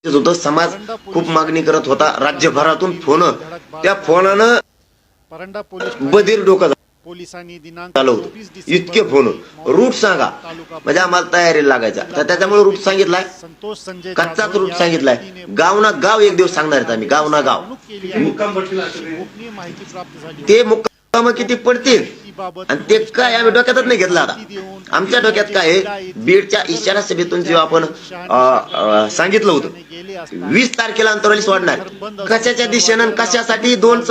होतं. समाज खूप मागणी करत होता राज्यभरातून. फोन त्या फोनानं बधीर डोकं पोलिसांनी दिनांक चालू होतं. इतके फोन रूट सांगा म्हणजे आम्हाला तयारी लागायचा. तर त्याच्यामुळे रूट सांगितलाय, संतोष संजय कच्चाच रूट सांगितलाय. गाव ना गाव एक दिवस सांगणार आहेत आम्ही. गाव ना गाव गोपनीय माहिती प्राप्त झाली. ते मुक्काम किती पडतील आणि ते काय आम्ही डोक्यातच नाही घेतलं. आता आमच्या डोक्यात काय आहे, बीडच्या इशारा सभेतून जेव्हा आपण सांगितलं होतं 20 तारखेला अंतरवाली सोडणार. कशाच्या दिशेनं कशासाठी दोन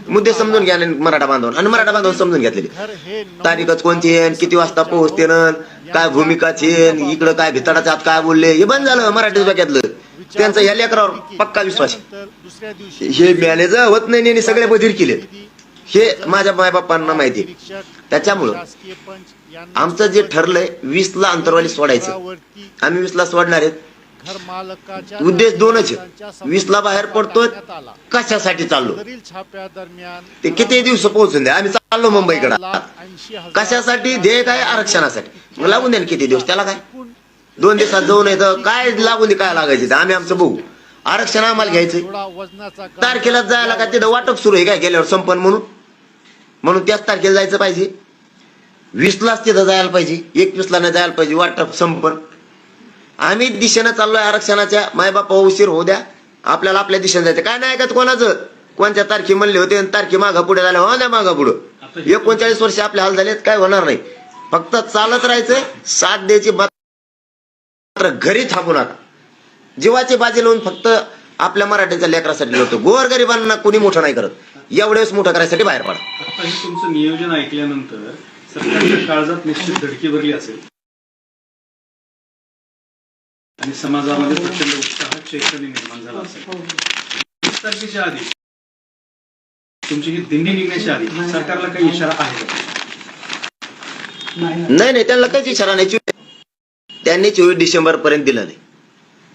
मुद्दे समजून घ्या मराठा बांधव आणि मराठा बांधव समजून घेतलेली. तारीखच कोणती आहे, किती वाजता पोहोचते, काय भूमिकाच आहे, इकडं काय भितडाच्या आत काय बोलले, हे बंद झालं मराठी डोक्यातलं. त्यांचा या लेकरावर पक्का विश्वास. हे मॅनेजर होत नाही सगळे बधीर केले हे माझ्या मायबापांना माहिती. त्याच्यामुळं आमचं जे ठरलंय 20 ला अंतरवाली सोडायचं. आम्ही 20 ला सोडणार आहेत. उद्देश दोनच आहे. 20 ला बाहेर पडतोय, कशासाठी चाललो ते किती दिवस पोहोचून द्या. आम्ही चाललो मुंबईकडे कशासाठी, ध्येय काय, आरक्षणासाठी. मग लागून द्या किती दिवस, त्याला काय 2 दिवसात जाऊन येतं काय लागून दे, काय लागायचं आम्ही आमचं बघू. आरक्षण आम्हाला घ्यायचंय. तारखेला जायला का तिथं वाटप सुरू आहे काय गेल्यावर संपन म्हणून त्याच तारखेला जायचं पाहिजे. 20 लाच तिथं जायला पाहिजे, 21 ला नाही जायला पाहिजे. वाटप संपन आम्ही दिशेनं चाललोय आरक्षणाच्या. मायबापा उशीर होऊ द्या, आपल्याला आपल्या दिशेने जायचं. काय नाही ऐकत कोणाचं. कोणत्या तारखे म्हणले होते तारखे मागं पुढे झाल्या, हो ना मागं पुढं. 39 वर्ष आपले हाल झालेत, काय होणार नाही. फक्त चालत राहायचंय, साथ द्यायची. मात्र घरी थांबू नका. जीवाची बाजी लावून फक्त आपल्या मराठीच्या लेकरासाठी लढतो. गोरगरिबांना कोणी मोठं नाही करत. एवढेच मोठं करायसाठी बाहेर पडा. आता हे तुमचं नियोजन ऐकल्यानंतर सरकारच्या काळजात निश्चित धडकी भरली असेल आणि समाजामध्ये प्रचंड उत्साह, चैतन्य निर्माण झाला असेल. 20 तारखेच्या आधी तुमची ही दिंडी निघण्याच्या आधी सरकारला काही इशारा आहे का? नाही, त्यांना काहीच इशारा नाही. त्यांनी 24 डिसेंबर पर्यंत दिलं नाही.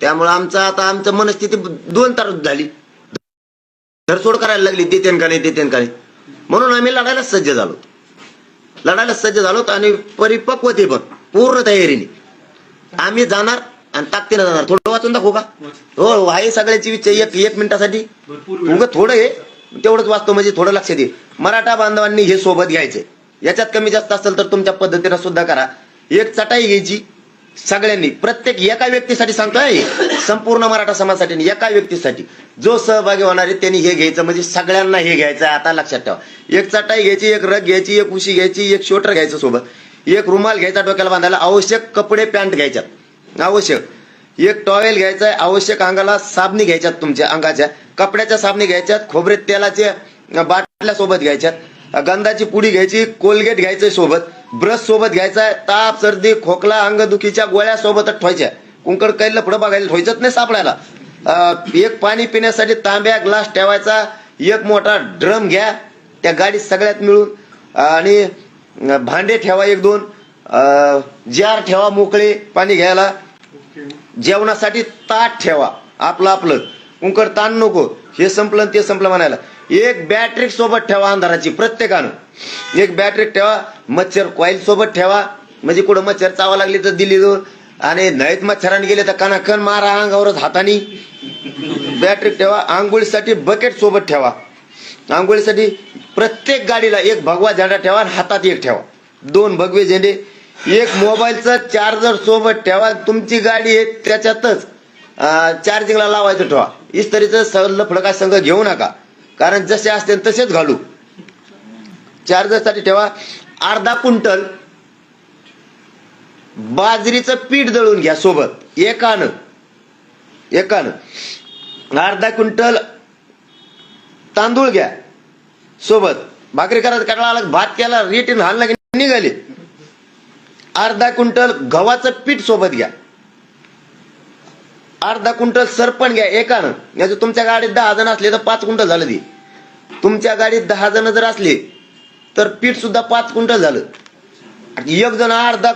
त्यामुळे आमचं मनस्थिती 2 तास झाली. धरसोड करायला लागली, देतेन का नाही. म्हणून आम्ही लढायला सज्ज झालो आणि परिपक्वते पण पूर्ण तयारीने आम्ही जाणार आणि ताकदीने जाणार. थोडं वाचून दाखवू का? हो, आहे सगळ्याची इच्छा. एक मिनिटासाठी थोडं आहे तेवढंच वाचतो म्हणजे थोडं लक्षात येईल. मराठा बांधवांनी हे सोबत घ्यायचंय. याच्यात कमी जास्त असेल तर तुमच्या पद्धतीने सुद्धा करा. एक चटाई घ्यायची सगळ्यांनी, प्रत्येक एका व्यक्तीसाठी सांगतोय, संपूर्ण मराठा समाजासाठी एका व्यक्तीसाठी जो सहभागी होणार आहे त्यांनी हे घ्यायचं. म्हणजे सगळ्यांना हे घ्यायचं. आता लक्षात ठेवा, एक चटाई घ्यायची, एक रग घ्यायची, एक उशी घ्यायची, एक शोटर घ्यायचं सोबत, एक रुमाल घ्यायचा डोक्याला बांधायला, आवश्यक कपडे पॅन्ट घ्यायच्यात आवश्यक, एक टॉवेल घ्यायचा आवश्यक, अंगाला साबणी घ्यायच्यात, तुमच्या अंगाच्या कपड्याच्या साबणी घ्यायच्यात, खोबरे तेलाच्या बाटल्या सोबत घ्यायच्यात, गंधाची पुडी घ्यायची, कोलगेट घ्यायचं सोबत, ब्रश सोबत घ्यायचा, ताप सर्दी खोकला अंगदुखीच्या गोळ्या सोबतच ठेवायच्या. कुंकड कैला पुढं बघायला ठेवायचंच नाही सापडायला. एक पाणी पिण्यासाठी तांब्या ग्लास ठेवायचा, एक मोठा ड्रम घ्या त्या गाडीत सगळ्यात मिळून, आणि भांडे ठेवा, 1-2 जार ठेवा मोकळे पाणी घ्यायला. जेवणासाठी ताट ठेवा आपलं. कुंकड ताण नको, हे संपलं ते संपलं म्हणायला. एक बॅटरी सोबत ठेवा अंधाराची, प्रत्येकानं एक बॅटरी ठेवा. मच्छर कॉईल सोबत ठेवा, म्हणजे कुठं मच्छर चावा लागली तर दिली दोन, आणि नाहीत मच्छराने गेले तर कणाकण मारा अंगावरच हातानी. बॅटरी ठेवा. आंघोळीसाठी बकेट सोबत ठेवा. आंघोळीसाठी प्रत्येक गाडीला एक भगवा झेंडा ठेवा आणि हातात एक ठेवा, 2 भगवे झेंडे. एक मोबाईलचा चार्जर सोबत ठेवा. तुमची गाडी आहे त्याच्यातच चार्जिंगला लावायचं ठेवा. इस्त्रीचं सगळं फडका संघ घेऊ नका, कारण जसे असते तसेच घालू. चार्जरसाठी ठेवा. अर्धा क्विंटल बाजरीचं पीठ दळून घ्या सोबत, एकानं. अर्धा क्विंटल तांदूळ घ्या सोबत. भाकरी करायचं कटाळा आला, भात केला, रेटीन हालला की निघाले. अर्धा क्विंटल गव्हाचं पीठ सोबत घ्या. अर्धा क्विंटल सरपण घ्या एकानं. याचं तुमच्या गाडीत 10 जण असले तर 5 क्विंटल झालं. ती तुमच्या गाडीत 10 जण जर असले तर पीठ सुद्धा 5 क्विंटल झालं. एक जण अर्धा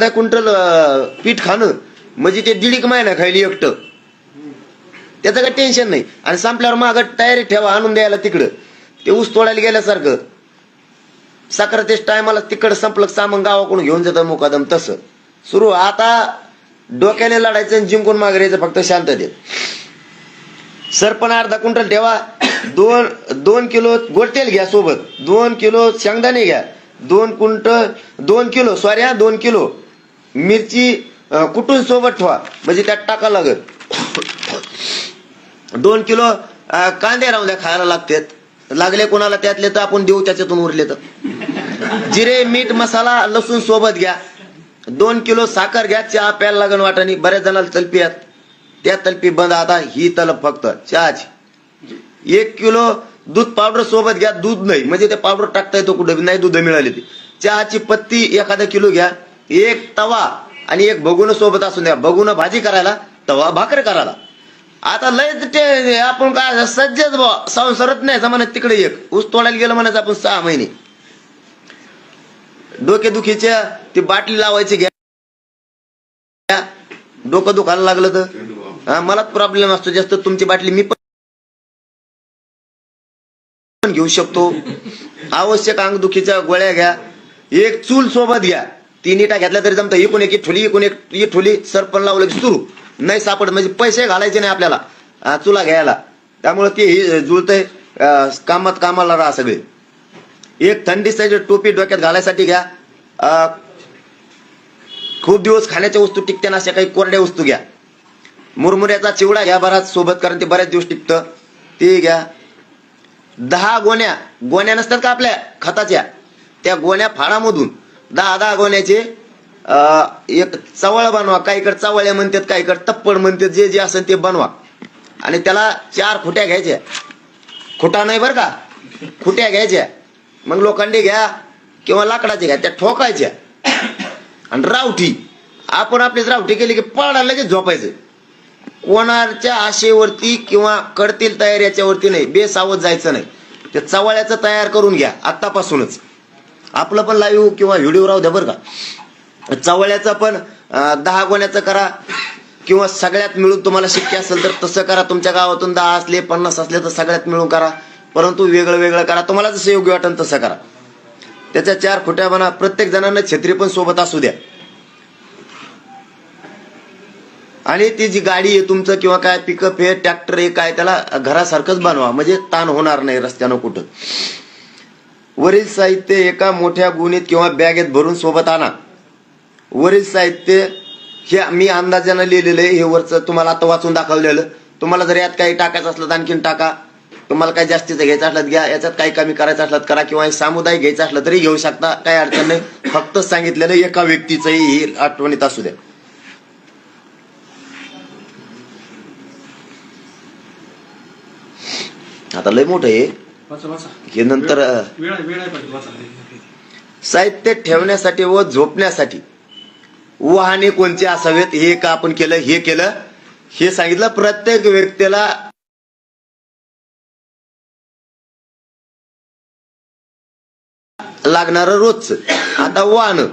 क्विंटल पीठ खाणं म्हणजे ते 1.5 महिना खायली एकटं. त्याचं काही टेन्शन नाही. आणि संपल्यावर मागं तयारी ठेवा आणून द्यायला तिकडं. ते ऊस तोडायला गेल्यासारखं साखरेच्या टायमाला तिकडं संपलं सामान गावाकडून घेऊन जातं मुकादम. तसं सुरू. आता डोक्याने लढायचं आणि जिंकून मागे राहायचं फक्त शांततेत. सरपण अर्धा क्विंटल ठेवा, 2 किलो गोड तेल घ्या सोबत, 2 किलो शेंगदाणे घ्या, 2 किलो मिरची कुटून सोबत ठेवा म्हणजे त्यात टाका लागत. 2 किलो कांदे राहून द्या, खायला लागतात. लागले कोणाला त्यातले तर आपण देऊ, त्याच्यातून उरले तर. जिरे मीठ मसाला लसूण सोबत घ्या. 2 किलो साखर घ्या, चहा प्यायला लागण वाटाणी. बऱ्याच जणांना तलपी आहेत, त्या तलपी बंद. आता ही तलप फक्त चहाची. 1 किलो दूध पावडर सोबत घ्या, दूध नाही म्हणजे ते पावडर टाकता येतो कुठं नाही, दूध मिळाली ती. चहाची पत्ती 1 किलो घ्या. 1 तवा आणि 1 भगुन सोबत असून द्या. भगुन भाजी करायला, तवा भाकर करायला. आता लय ते आपण काय सज्जच संसारत नाही जमान्यात. तिकडे एक ऊस तोडायला गेलं म्हणायचं आपण 6 महिने. डोकेदुखीच्या ती बाटली लावायची घ्या. डोकं दुखायला लागलं तर मलाच प्रॉब्लेम असतो जास्त, तुमची बाटली मी पण घेऊ शकतो. आवश्यक अंगदुखीच्या गोळ्या घ्या. 1 चूल सोबत घ्या. 3 इटा घेतल्या तरी जमतं. इकून एक ठोली सरपण लावलं की सुरू. नाही सापड म्हणजे पैसे घालायचे नाही आपल्याला चुला घ्यायला. त्यामुळे ते जुळतंय. कामाला राहा सगळे. 1 थंडीची टोपी डोक्यात घालायसाठी घ्या. खूप दिवस खाण्याच्या वस्तू टिकत्या अशा काही कोरड्या वस्तू घ्या. मुरमुऱ्याचा चिवडा घ्या बराच सोबत, कारण ते बऱ्याच दिवस टिकतं, ते घ्या. 10 गोण्या नसतात का आपल्या खताच्या, त्या गोण्या फाडामधून 10 गोण्याचे एक चवळ बनवा. काहीकडे चवळ्या म्हणतात, काहीकडे तप्पड म्हणतात, जे असेल ते बनवा. आणि त्याला 4 खुट्या घ्यायच्या. खुटा नाही बरं का, खुट्या घ्यायच्या. मग लोखंडी घ्या किंवा लाकडाच्या घ्या, त्या ठोकायच्या. आणि रावठी, आपण आपलीच रावठी केली की पळायला लगेच झोपायचं. कोणाच्या आशेवरती किंवा कडतील तयार याच्यावरती नाही, बेसावत जायचं नाही. ते चवळ्याचं तयार करून घ्या आत्तापासूनच. आपलं पण लाईव्ह किंवा व्हिडिओ राहू द्या बरं का. चवळ्याचं पण 10 गोण्याचं करा, किंवा सगळ्यात मिळून तुम्हाला शक्य असेल तर तसं करा. तुमच्या गावातून 10 असले 50 असले तर सगळ्यात मिळून करा, परंतु वेगळं वेगळं करा. तुम्हाला जसं योग्य वाटेल तसं करा. त्याच्या 4 खुट्या बना. प्रत्येक जणांना छत्री पण सोबत असू द्या. आणि ती जी गाडी आहे तुमचं किंवा काय पिकअप आहे, ट्रॅक्टर आहे, काय त्याला घरासारखंच बनवा म्हणजे ताण होणार नाही रस्त्यानं कुठं. वरील साहित्य एका मोठ्या गुणीत किंवा बॅगेत भरून सोबत आणा. वरील साहित्य हे मी अंदाजानं लिहिलेलं आहे. हे वरचं तुम्हाला आता वाचून दाखवलेलं. तुम्हाला जर यात काही टाकायचं असलं तर आणखीन टाका. तुम्हाला काही जास्तीचं घ्यायचं असलं घ्या, याच्यात काही कमी करायचं असलं करा, किंवा सामुदायिक घ्यायचं असलं तरी घेऊ शकता, काही अडचण नाही. फक्त सांगितलेलं एका व्यक्तीचंही ही आठवणीत असू द्या. आता लय मोठं आहे हे. नंतर साहित्य ठेवण्यासाठी व झोपण्यासाठी वाहने कोणते असावेत हे का आपण केलं, हे केलं, हे सांगितलं. प्रत्येक व्यक्तीला लागणार रोजच. आता वाहन,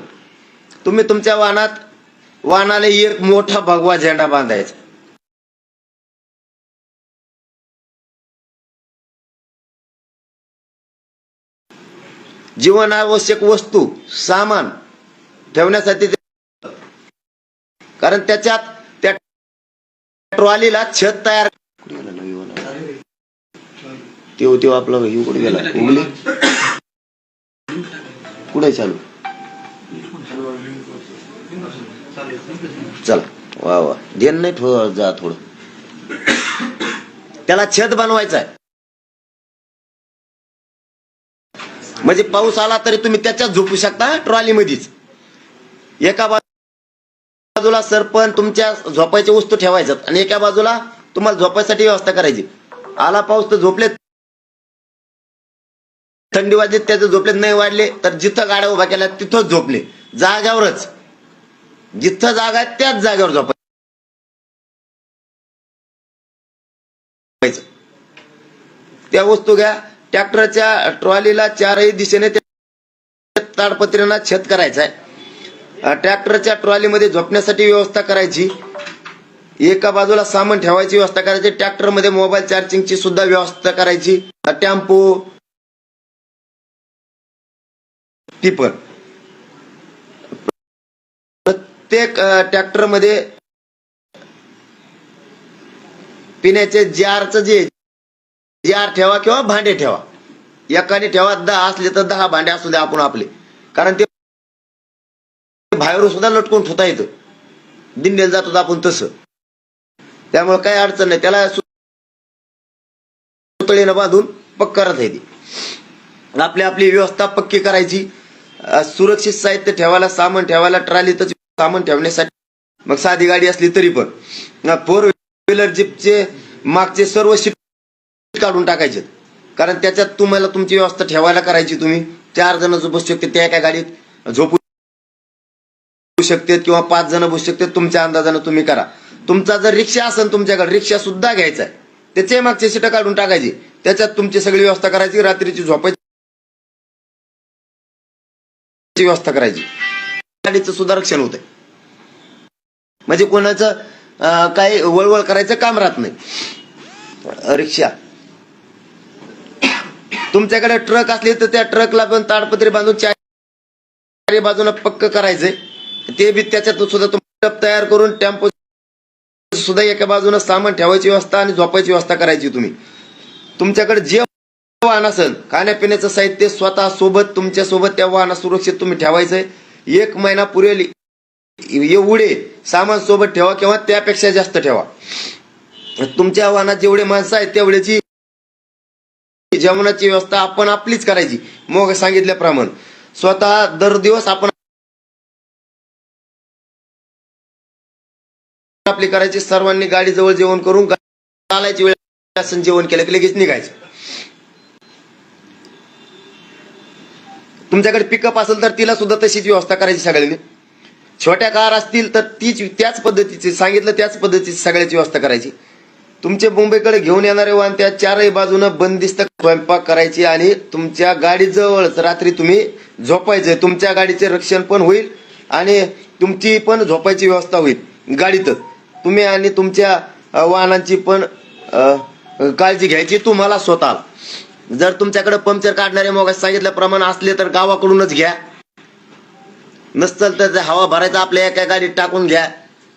तुम्ही तुमच्या वाहनाला एक मोठा भगवा झेंडा बांधायचा. जीवनावश्यक वस्तू सामान ठेवण्यासाठी, कारण त्याच्यात त्या ट्रॉलीला छत तयार. तेव्हा आपलं हे कुठे गेला, उगली कुठे चालू. चला वा वा, ध्यान नाही जा थोडं. त्याला छत बनवायचं आहे म्हणजे पाऊस आला तरी तुम्ही त्याच्यात झोपू शकता ट्रॉली मध्येच. एका बाजूला सरपण तुमच्या झोपायच्या वस्तू ठेवायच्यात आणि एका बाजूला तुम्हाला झोपायसाठी व्यवस्था करायची. आला पाऊस तर झोपलेत, थंडी वाजली त्याचे झोपलेत, नाही वाढले तर जिथं गाड्या उभ्या केल्या तिथंच झोपले. जाग्यावरच, जिथं जागा आहे त्याच जागेवर झोपायचं. त्या वस्तू घ्या. ट्रॅक्टरच्या ट्रॉलीला 4ही दिशेने ताडपत्रीना छत करायचं आहे. ट्रॅक्टरच्या ट्रॉलीमध्ये झोपण्यासाठी व्यवस्था करायची. एका बाजूला सामान ठेवायची व्यवस्था करायची. ट्रॅक्टर मध्ये मोबाईल चार्जिंगची सुद्धा व्यवस्था करायची. टेम्पो टिपर प्रत्येक ट्रॅक्टर मध्ये पिण्याचे जारचं जार ठेवा किंवा भांडे ठेवा, एकाने ठेवा 10 असले तर 10 भांडे असू द्या आपण आपले, कारण ते बाहेरून सुद्धा लटकून ठेवता येतं, दिंडीला जातो आपण तसं. त्यामुळे काही अडचण नाही, त्याला सुतळीनं बांधून पक्क करता येते. आपली आपली व्यवस्था पक्की करायची. सुरक्षित साहित्य ठेवायला, सामान ठेवायला, ट्रॉलीतच सामान ठेवण्यासाठी, मग साधी गाडी असली तरी पण 4 व्हीलर जीपचे मागचे सर्व सीट काढून टाकायचे, कारण त्याच्यात तुम्हाला तुमची व्यवस्था ठेवायला करायची. तुम्ही 4 जण बसू शकते त्या एका गाडीत, झोपू शकते किंवा 5 जण बसू शकते, तुमच्या अंदाजानं तुम्ही करा. तुमचा जर रिक्षा असेल तुमच्याकडे, रिक्षा सुद्धा घ्यायचा आहे, त्याचे मागचे सीट काढून टाकायची, त्याच्यात तुमची सगळी व्यवस्था करायची. रात्रीची झोपायची व्यवस्था करायची. गाडीचं सुद्धा रक्षण होतंय, म्हणजे कोणाचं काही वळवळ करायचं काम राहत नाही. रिक्षा तुमच्याकडे ट्रक असले तर त्या ट्रकला पण ताडपत्री बांधून 4 बाजूला पक्क करायचंय. ते बी त्याच्यात सुद्धा तुम्ही तयार करून टेम्पो सुद्धा एका बाजूला सामान ठेवायची व्यवस्था आणि झोपायची व्यवस्था करायची. तुम्ही तुमच्याकडे जे वाहन असेल, खाण्यापिण्याचं साहित्य स्वतः सोबत, तुमच्या सोबत त्या वाहनात सुरक्षित तुम्ही ठेवायचंय. 1 महिना पुरेल एवढे सामान सोबत ठेवा किंवा त्यापेक्षा जास्त ठेवा. तुमच्या वाहनात जेवढे माणसं आहेत तेवढ्याची जेवणाची व्यवस्था आपण आपलीच करायची. मग सांगितल्याप्रमाणे स्वतः दर दिवस आपण आपली करायची. सर्वांनी गाडी जवळ जेवण करून चालायची वेळ असेल, जेवण केलं की लगेच निघायचं. तुमच्याकडे पिकअप असेल तर तिला सुद्धा तशीच व्यवस्था करायची सगळ्यांनी. छोट्या कार असतील तर त्याच पद्धतीची सांगितलं, त्याच पद्धतीची सगळ्याची व्यवस्था करायची. तुमचे मुंबईकडे घेऊन येणारे वाहन त्या 4ही बाजूनं बंदिस्त स्वयंपाक करायची आणि तुमच्या गाडीजवळच रात्री तुम्ही झोपायचंय. तुमच्या गाडीचे रक्षण पण होईल आणि तुमची पण झोपायची व्यवस्था होईल गाडीतच. तुम्ही आणि तुमच्या वाहनांची पण काळजी घ्यायची तुम्हाला स्वतःला. जर तुमच्याकडे पंक्चर काढणारे मग सांगितल्याप्रमाणे असले तर गावाकडूनच घ्या, नसतं तर हवा भरायचा आपल्या एका गाडीत टाकून घ्या.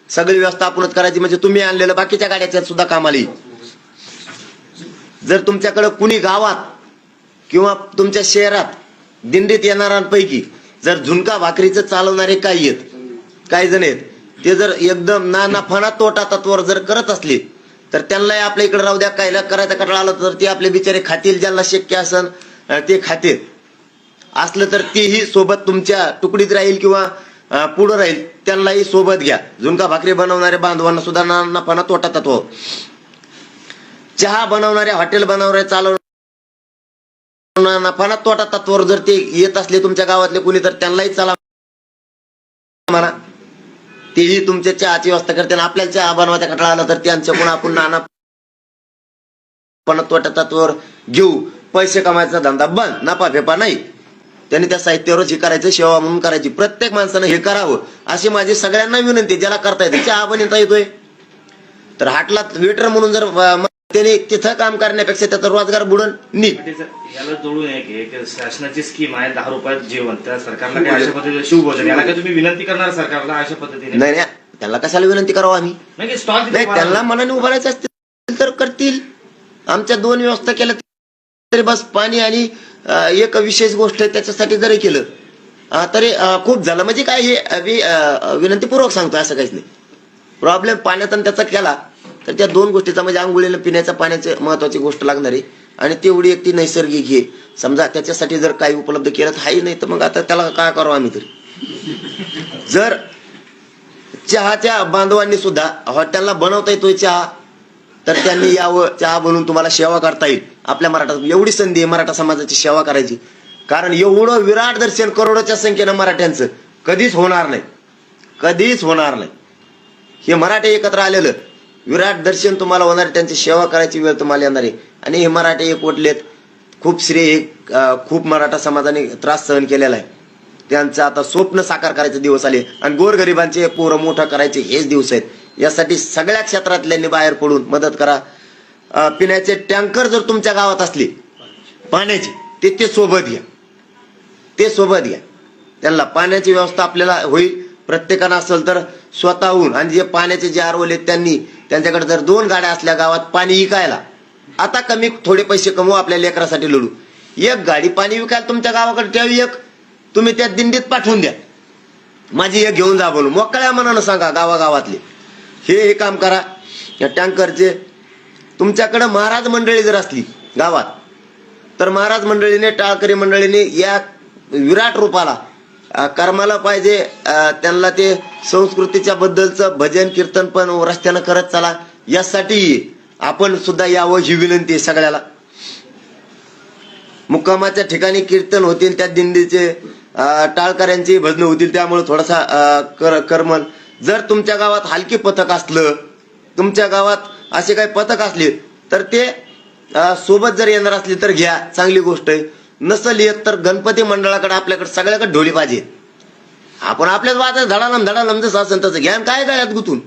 सगळी व्यवस्था आपणच करायची, म्हणजे तुम्ही आणलेलं बाकीच्या गाड्याच्या सुद्धा कामाला येईल. जर तुमच्याकडे कुणी गावात किंवा तुमच्या शहरात दिंडीत येणाऱ्यांपैकी जर झुणका भाकरीचं चालवणारे काही जण आहेत, ते जर एकदम ना फणा तोटा तत्वावर जर करत असले तर त्यांना आपल्या इकडे राहू द्या. कायला करायचा कंटाळा आला तर ते आपले बिचारे खातील, ज्यांना शक्य असेल ते खातील. असलं तर तेही सोबत तुमच्या तुकडीत राहील किंवा पुढं राहील, त्यांनाही सोबत घ्या. झुणका भाकरी बनवणाऱ्या बांधवांना सुद्धा ना फणा तोटा तत्व. चहा बनवणाऱ्या, हॉटेल बनवणाऱ्या, चालवणाऱ्या फणा तोटा तत्वावर जर ते येत असले तुमच्या गावातले कुणी तर त्यांनाही चला म्हणा, तेही तुमच्या चहाची व्यवस्था करते. आपल्याला चहा बनवायचा कंटाळा आला तर त्यांच्याकडून आपण नाना तोटा तत्वावर घेऊ. पैसे कमायचा धंदा बंद, नफा फेपा नाही. त्यांनी त्या साहित्यावरच हे करायचं, सेवा म्हणून करायची. प्रत्येक माणसानं हे करावं अशी माझी सगळ्यांना विनंती. ज्याला करता येते, चहा बनवता येतोय तर हाटला वेटर म्हणून जर त्याने तिथं काम करण्यापेक्षा त्याचा रोजगार बुडून नीट. याला जोडून एक शासनाची स्कीम आहे 10 रुपयात जेवण, त्या सरकारला काय अशा पद्धतीने शिवभोजन, याला काय तुम्ही विनंती करणार सरकारला अशा पद्धतीने? नाही, त्याला कशाला विनंती करावं आम्ही? नाही, स्टॉल त्यांना मनाने उभारायचं असतील तर करतील. आमच्या 2 व्यवस्था केल्या तरी बस. पाणी आणि एक विशेष गोष्ट आहे त्याच्यासाठी जरी केलं तरी खूप झालं. म्हणजे काय हे विनंतीपूर्वक सांगतो, असं काहीच नाही. प्रॉब्लेम पाण्यात आणि त्याचा केला तर त्या 2 गोष्टीचा, म्हणजे आंघोळीला पिण्याच्या पाण्याची महत्वाची गोष्ट लागणार आहे आणि तेवढी एक ती नैसर्गिक घे. समजा त्याच्यासाठी जर काही उपलब्ध केलं तर हाही, नाही तर मग आता त्याला काय करावं आम्ही तरी. जर चहाच्या बांधवांनी सुद्धा हॉटेलला बनवता येतोय चहा तर त्यांनी यावं, चहा बनवून तुम्हाला सेवा करता येईल. आपल्या मराठा एवढी संधी आहे मराठा समाजाची सेवा करायची, कारण एवढं विराट दर्शन करोडोच्या संख्येनं मराठ्यांचं कधीच होणार नाही, कधीच होणार नाही. हे मराठे एकत्र आलेलं विराट दर्शन तुम्हाला होणार, त्यांची सेवा करायची वेळ तुम्हाला येणार आहे. आणि हे मराठे एकवटलेत, खूप श्रेय, खूप मराठा समाजाने त्रास सहन केलेला आहे. त्यांचं आता स्वप्न साकार करायचे दिवस आले आणि गोरगरिबांचे पोरं मोठं करायचे हेच दिवस आहेत. यासाठी सगळ्या क्षेत्रातल्यांनी बाहेर पडून मदत करा. पिण्याचे टँकर जर तुमच्या गावात असले पाण्याचे, ते सोबत घ्या, ते सोबत घ्या. त्यांना पाण्याची व्यवस्था आपल्याला होईल. प्रत्येकानं असेल तर स्वतःहून, आणि जे पाण्याचे जे आरवले त्यांनी, त्यांच्याकडे जर 2 गाड्या असल्या गावात पाणी विकायला, आता कमी थोडे पैसे कमवू, आपल्या लेकरासाठी लढू, 1 गाडी पाणी विकायला तुमच्या गावाकडे ठेवी, 1 तुम्ही त्या दिंडीत पाठवून द्या, माझी 1 घेऊन जा बोलू, मोकळ्या मनानं सांगा गावागावातले हे काम करा. या टँकरचे तुमच्याकडे महाराज मंडळी जर असली गावात, तर महाराज मंडळीने, टाळकरी मंडळीने या विराट रूपाला कर्माला पाहिजे. त्यांना ते संस्कृतीच्या बद्दलचं भजन कीर्तन पण रस्त्यानं करत चला, यासाठी आपण सुद्धा यावं ही विनंती आहे सगळ्याला. मुक्कामाच्या ठिकाणी कीर्तन होतील, त्या दिंडीचे टाळकऱ्यांची भजन होतील, त्यामुळे थोडासा करमल. जर तुमच्या गावात हलकी पथक असलं, तुमच्या गावात असे काही पथक असले, तर ते सोबत जर येणार असली तर घ्या, चांगली गोष्ट आहे. नसल येत तर गणपती मंडळाकडे, आपल्याकडे सगळ्याकडे ढोली पाहिजे. आपण आपल्याच वाजत धडालम जसं असेल तसं घ्या, काय गळ्यात गुतून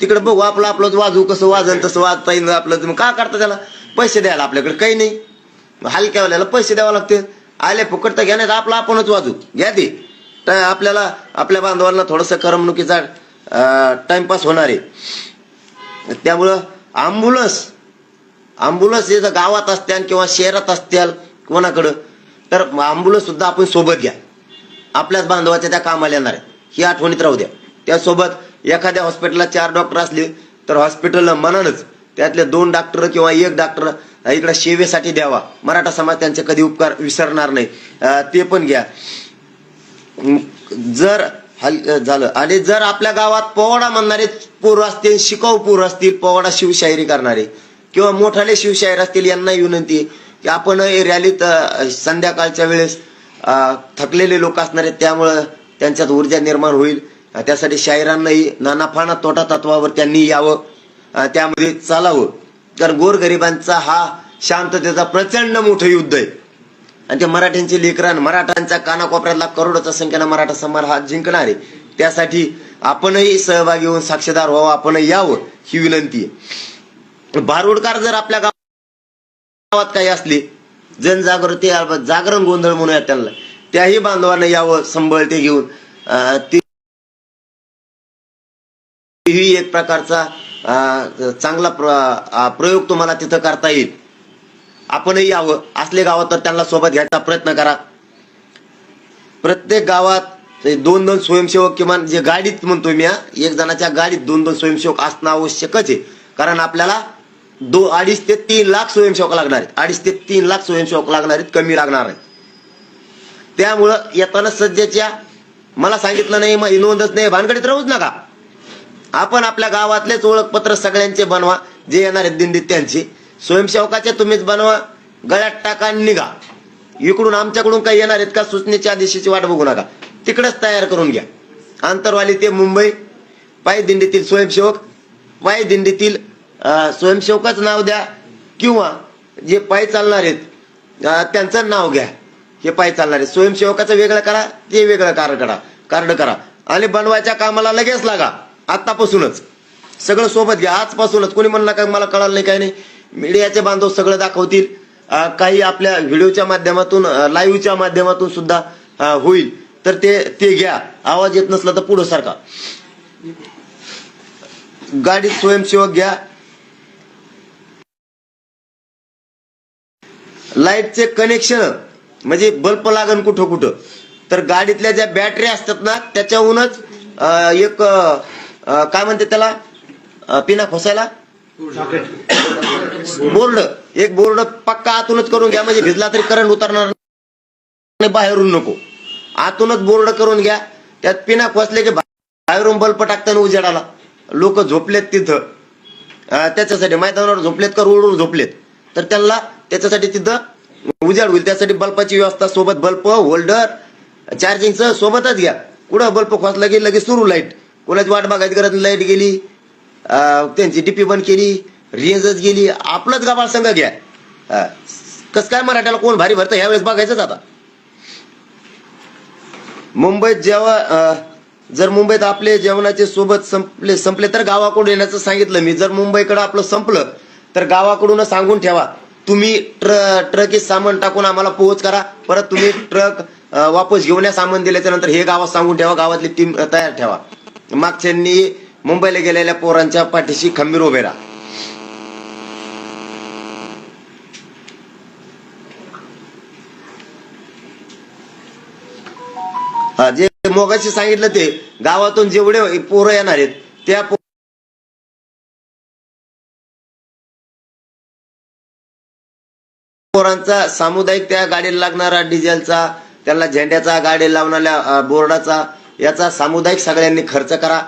तिकडे बघू, आपलं वाजू, कसं वाजन तसं वाजता येईल आपलं. मग का करता त्याला पैसे द्यायला, आपल्याकडे काही नाही, हलक्यावाल्याला पैसे द्यावे लागते. आले फुकट तर घ्या, नाही आपलं आपणच वाजू घ्या. ते आपल्याला, आपल्या बांधवांना थोडंसं करमणुकीचा टाइमपास होणार आहे. त्यामुळं अँब्युलन्स जे गावात असत्याल किंवा शहरात असत्याल कोणाकडं, तर अँब्युलन्स सुद्धा आपण सोबत घ्या, आपल्याच बांधवाच्या त्या कामाला येणार आहे, ही आठवणीत राहू द्या. त्यासोबत एखाद्या हॉस्पिटलला 4 डॉक्टर असले तर हॉस्पिटल मनानच त्यातले 2 डॉक्टर किंवा 1 डॉक्टर इकडे सेवेसाठी द्यावा. मराठा समाज त्यांचे कधी उपकार विसरणार नाही, ते पण घ्या. जर झालं, आणि जर आपल्या गावात पोवाडा म्हणणारे पोरं असतील, शिकाऊ पोरं असतील, पोवाडा शिवशायरी करणारे किंवा मोठाले शिवशायर असतील, यांना विनंती आहे की आपण रॅलीत संध्याकाळच्या वेळेस थकलेले लोक असणार आहेत, त्यामुळं त्यांच्यात ऊर्जा निर्माण होईल. त्यासाठी शायरांनाही नानाफाना तोटा तत्वावर त्यांनी यावं, त्यामध्ये चालावं. कारण गोरगरिबांचा हा शांततेचा प्रचंड मोठं युद्ध आहे, आणि ते मराठ्यांची लेकरां, मराठ्यांच्या कानाकोपऱ्यातला करोडोच्या संख्येनं मराठा समाज हा जिंकणार आहे. त्यासाठी आपणही सहभागी होऊन साक्षीदार व्हावं, आपण यावं ही विनंती आहे. भारुडकार जर आपल्या गावात काही असले, जनजागृती जागरण गोंधळ म्हणूया त्यांना, त्याही बांधवांना यावं संबळ ते घेऊन. ही एक प्रकारचा चांगला प्रयोग तुम्हाला तिथं करता येईल. आपणही यावं, असले गावात तर त्यांना सोबत घ्यायचा प्रयत्न करा. प्रत्येक गावात 2-2 स्वयंसेवक किमान, जे गाडीत म्हणतोय मी, 1 जणाच्या गाडीत 2-2 स्वयंसेवक असणं आवश्यकच आहे. कारण आपल्याला 2.5 ते 3 लाख स्वयंसेवक लागणार आहेत, 2.5 ते 3 लाख स्वयंसेवक लागणार आहेत, कमी लागणार आहेत. त्यामुळं येताना सध्याच्या मला सांगितलं नाही, नोंदच नाही, भानगडीत राहूच नका. आपण आपल्या गावातलेच ओळखपत्र सगळ्यांचे बनवा, जे येणार आहेत दिंडीत त्यांची. स्वयंसेवकाचे तुम्हीच बनवा, गळ्यात टाका आणि निघा. इकडून आमच्याकडून काही येणार आहेत का सूचनेच्या आदेशाची वाट बघू नका, तिकडेच तयार करून घ्या. आंतरवाली ते मुंबई, पायी दिंडीतील स्वयंसेवक, पायी दिंडीतील स्वयंसेवकाचं नाव द्या, किंवा जे पायी चालणार आहेत त्यांचं नाव घ्या. हे पायी चालणार आहेत, स्वयंसेवकाचं वेगळं करा, ते वेगळं कार्ड करा, आणि बनवायच्या कामाला लगेच लागा. आतापासूनच सगळं सोबत घ्या, आजपासूनच. कोणी म्हणलं का मला कळालं नाही, काही नाही, मीडियाचे बांधव सगळं दाखवतील. काही आपल्या व्हिडिओच्या माध्यमातून, लाईव्हच्या माध्यमातून सुद्धा होईल, तर ते घ्या. आवाज येत नसला तर पुढं सारखा गाडीत स्वयंसेवक घ्या. लाईटचे कनेक्शन म्हणजे बल्ब लागन कुठं कुठं, तर गाडीतल्या ज्या बॅटरी असतात ना, त्याच्याहूनच एक काय म्हणते त्याला, पिना खोसायला बोर्ड पक्का आतूनच करून घ्या, म्हणजे भिजला तरी करंट उतरणार नाही, बाहेरून नको, आतूनच बोर्ड करून घ्या. त्यात पिना खोसले की बाहेरून बल्ब टाकताना उजेडाला. लोक झोपलेत तिथं, त्याच्यासाठी मैदानावर झोपलेत का रोडवर झोपलेत, तर त्यांना त्याच्यासाठी तिथं उजाड होईल. त्यासाठी बल्बाची व्यवस्था सोबत, बल्ब होल्डर चार्जिंगचं सोबतच घ्या. कुठं बल्ब खोसला की लगेच सुरू लाईट, कोणाची वाट बघायची गरज, लाईट गेली, त्यांची डीपी बंद केली, रेंजच गेली, आपलंच गाभाळ संघ घ्या. कस काय मराठ्याला कोण भारी भरतं ह्यावेळेस बघायचंच. आता मुंबईत जेव्हा जर मुंबईत आपले जेवणाचे सोबत संपले तर गावाकडून येण्याचं सांगितलं मी. जर मुंबईकडे आपलं संपलं तर गावाकडून सांगून ठेवा, तुम्ही ट्रकीत सामान टाकून आम्हाला पोहोच करा, परत तुम्ही ट्रक वापस घेऊन या सामान दिल्याच्या नंतर, हे गावात सांगून ठेवा, गावातली टीम तयार ठेवा. मागच्यांनी मुंबईला गेलेल्या पोरांच्या पाठीशी खंबीर उभे राहा. जे मोगाशी सांगितलं ते गावातून जेवढे पोरं येणार आहेत त्या पोरांचा सामुदायिक त्या गाडीला लागणारा डिझेलचा, त्यांना झेंड्याचा, गाडी लावणाऱ्या बोर्डाचा, याचा सामुदायिक सगळ्यांनी खर्च करा.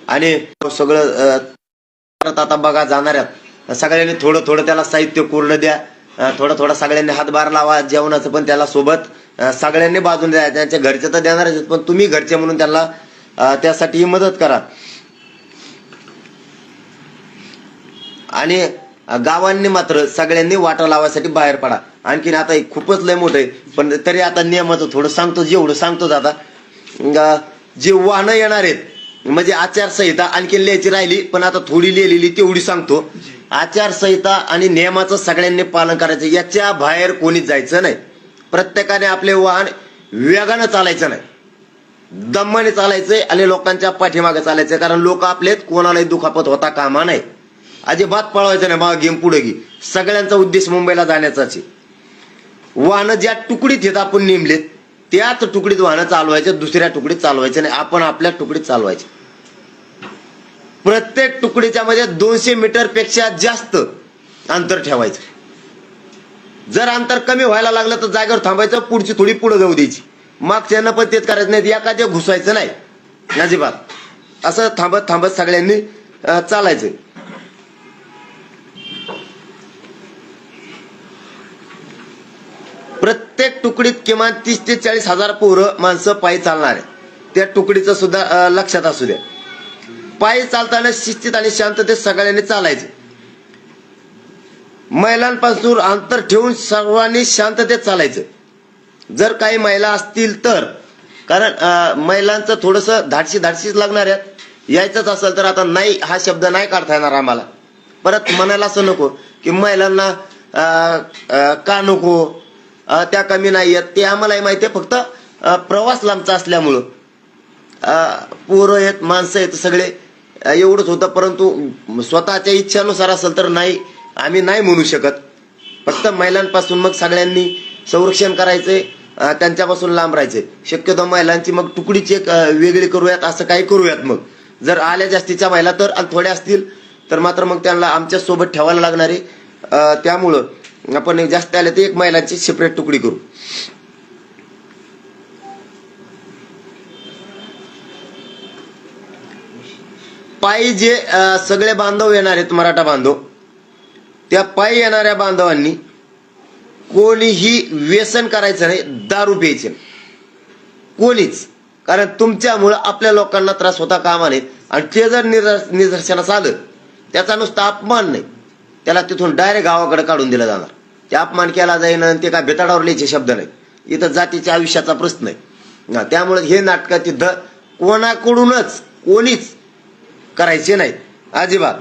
आणि सगळं आता बघा जाणाऱ्यात सगळ्यांनी थोडं थोडं त्याला साहित्य पूर्ण द्या. थोडं थोडं सगळ्यांनी हातभार लावा. जेवणाचं पण त्याला सोबत सगळ्यांनी बाजून द्या. त्यांच्या घरचे तर देणारच, पण तुम्ही घरचे म्हणून त्यांना त्यासाठी मदत करा. आणि गावांनी मात्र सगळ्यांनी वाटा लावायसाठी बाहेर पडा. आणखीन आता खूपच लय मोठं आहे, पण तरी आता नियमाचं थोडं सांगतो, जेवढं सांगतोच आता. जे वाहनं येणार आहेत म्हणजे आचारसंहिता आणखी लिहायची राहिली, पण आता थोडी लिहिलेली तेवढी सांगतो. आचारसंहिता आणि नियमाचं सगळ्यांनी पालन करायचं. याच्या बाहेर कोणीच जायचं नाही. प्रत्येकाने आपले वाहन वेगानं चालायचं नाही, दम्माने चालायचंय आणि लोकांच्या पाठीमागे चालायचंय. कारण लोक आपलेत, कोणालाही दुखापत होता कामा नाही. अजिबात पळवायचं नाही, मागे गेम पुढे घे. सगळ्यांचा उद्देश मुंबईला जाण्याचाच आहे. वाहनं ज्या तुकडीत येत आपण नेमलेत त्याच तुकडीत वाहनं चालवायचे, दुसऱ्या तुकडीत चालवायचे नाही. आपण आपल्या तुकडीत चालवायचे. प्रत्येक तुकडीच्या मध्ये 200 मीटर पेक्षा जास्त अंतर ठेवायचं. जर अंतर कमी व्हायला लागलं तर जागेवर थांबायचं, पुढची थोडी पुढे जाऊ द्यायची. मागच्यांना पण तेच करायचं नाही, एखाद्या घुसायचं नाही अजिबात. असं थांबत थांबत सगळ्यांनी चालायचं. प्रत्येक तुकडीत किमान 30 ते 40 हजार पोरं माणसं पायी चालणार आहे. त्या तुकडीचं सुद्धा लक्षात असू द्या. पायी चालताना शिस्तीत आणि शांततेत सगळ्यांनी चालायचं. महिलांपासून अंतर ठेवून सर्वांनी शांततेत चालायचं. जर काही महिला असतील तर, कारण महिलांचं थोडंसं धाडशीच लागणार आहेत. यायचंच असेल तर आता नाही हा शब्द नाही काढता येणार आम्हाला. परत म्हणायला असं नको की महिलांना का नको, त्या कमी नाही आहेत. ते आम्हालाही माहिती आहे, फक्त प्रवास लांबचा असल्यामुळं पोरं आहेत, माणसं आहेत, सगळे एवढंच होतं. परंतु स्वतःच्या इच्छानुसार असेल तर नाही, आम्ही नाही म्हणू शकत. फक्त महिलांपासून मग सगळ्यांनी संरक्षण करायचंय, त्यांच्यापासून लांब राहायचंय. शक्यतो महिलांची मग तुकडीची एक वेगळी करूयात, असं काही करूयात. मग जर आल्या जास्तीच्या महिला तर, आणि थोड्या असतील तर मात्र मग त्यांना आमच्या सोबत ठेवायला लागणार आहे. त्यामुळं आपण जास्त आले तर एक महिलांची सेपरेट तुकडी करू. पायी जे सगळे बांधव येणार आहेत, मराठा बांधव, त्या पायी येणाऱ्या बांधवांनी कोणीही व्यसन करायचं नाही, दारू प्यायचे कोणीच. कारण तुमच्यामुळं आपल्या लोकांना त्रास होता कामा नये. आणि ते जर निदर्शनास आलं, त्याचा नुसता अपमान नाही, त्याला तिथून डायरेक्ट गावाकडे काढून दिलं जाणार. ते अपमान केला जाईन आणि ते काय बेताडावर लिहायचे शब्द नाही. इथं जातीच्या आयुष्याचा प्रश्न आहे. त्यामुळे हे नाटक तिथं कोणाकडूनच कोणीच करायचे नाही अजिबात.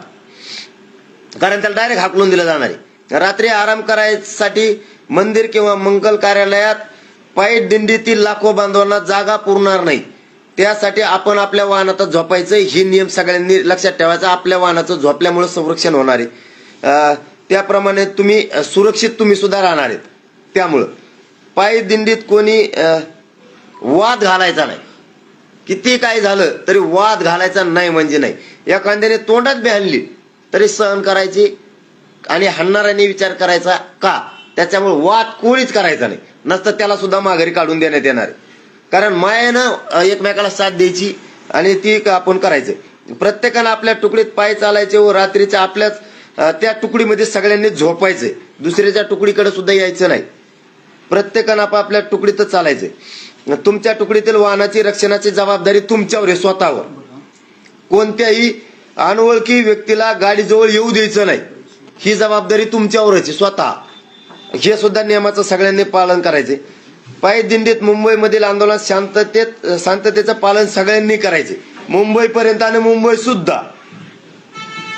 कारण त्याला डायरेक्ट हाकलून दिलं जाणार आहे. रात्री आराम करायसाठी मंदिर किंवा मंगल कार्यालयात पायी दिंडीतील लाखो बांधवांना जागा पुरणार नाही. त्यासाठी आपण आपल्या वाहनात झोपायचं. ही नियम सगळ्यांनी लक्षात ठेवायचा. आपल्या वाहनाचं झोपल्यामुळे संरक्षण होणार आहे. त्याप्रमाणे तुम्ही सुरक्षित तुम्ही सुद्धा राहणार आहेत. त्यामुळं पायी दिंडीत कोणी वाद घालायचा नाही. किती काय झालं तरी वाद घालायचा नाही म्हणजे नाही. एखाद्याने तोंडात बी हाणली तरी सहन करायची आणि हाणणाऱ्याने विचार करायचा का, त्याच्यामुळे वाद कोणीच करायचा नाही. नसतं त्याला सुद्धा माघारी काढून देण्यात येणार आहे. कारण मायेनं एकमेकाला साथ द्यायची आणि ती आपण करायचं. प्रत्येकानं आपल्या तुकडीत पायी चालायचे व रात्रीच्या आपल्याच त्या तुकडीमध्ये सगळ्यांनी झोपायचंय. दुसऱ्याच्या तुकडीकडे सुद्धा यायचं नाही. प्रत्येकानं आपल्या तुकडीतच चालायचंय. तुमच्या तुकडीतील वाहनाची रक्षणाची जबाबदारी तुमच्यावर आहे, स्वतःवर. कोणत्याही अनोळखी व्यक्तीला गाडीजवळ येऊ द्यायचं नाही, ही जबाबदारी तुमच्यावरच आहे स्वतः. हे सुद्धा नियमाचं सगळ्यांनी पालन करायचे. पायी दिंडीत मुंबईमधील आंदोलन शांततेचं पालन सगळ्यांनी करायचे, मुंबईपर्यंत आणि मुंबई सुद्धा.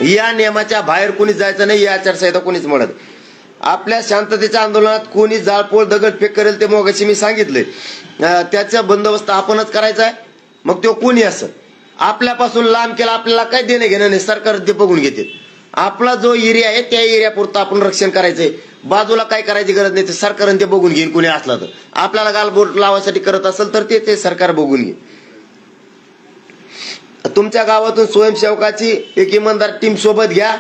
या नियमाच्या बाहेर कोणी जायचं नाही. या आचारसंहिता कोणीच म्हणत. आपल्या शांततेच्या आंदोलनात कोणी जाळपोळ दगडफेक करेल ते मगाशी मी सांगितलंय, त्याचा बंदोबस्त आपणच करायचा आहे. मग तो कोणी असं आपल्यापासून लांब केला, आपल्याला काय देणं घेणं नाही, सरकार ते बघून घेते. आपला जो एरिया आहे त्या एरियापुरतं आपण रक्षण करायचंय, बाजूला काय करायची गरज नाही, ते सरकारने ते बघून घेईन. कुणी असला तर आपल्याला गालबोट लावायसाठी करत असेल तर ते सरकार बघून घेईल. तुमच्या गावातून स्वयंसेवकाची एक इमानदार टीम सोबत घ्या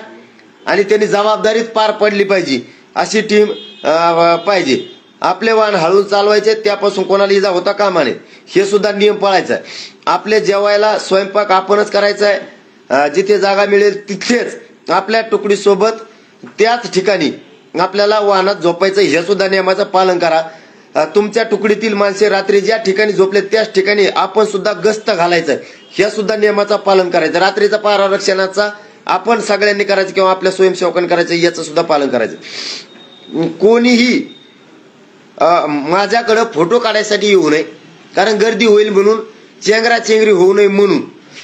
आणि त्यांनी जबाबदारीत पार पडली पाहिजे, अशी टीम पाहिजे. आपले वाहन हळू चालवायचे, त्यापासून कोणाला इजा होता कामा नये, हे सुद्धा नियम पाळायचा आहे. आपले जेवायला स्वयंपाक आपणच करायचा आहे. जिथे जागा मिळेल तिथेच आपल्या तुकडी सोबत त्याच ठिकाणी आपल्याला वाहनात झोपायचं, हे सुद्धा नियमाचं पालन करा. तुमच्या तुकडीतील माणसे रात्री ज्या ठिकाणी झोपले त्याच ठिकाणी आपण सुद्धा गस्त घालायचं, हे सुद्धा नियमाचं पालन करायचं. रात्रीचा पहारा रक्षणाचा आपण सगळ्यांनी करायचं किंवा आपल्या स्वयंसेवकांनी करायचं, याचं सुद्धा पालन करायचं. कोणीही माझ्याकडे फोटो काढायसाठी येऊ नये, कारण गर्दी होईल म्हणून, चेंगराचेंगरी होऊ नये म्हणून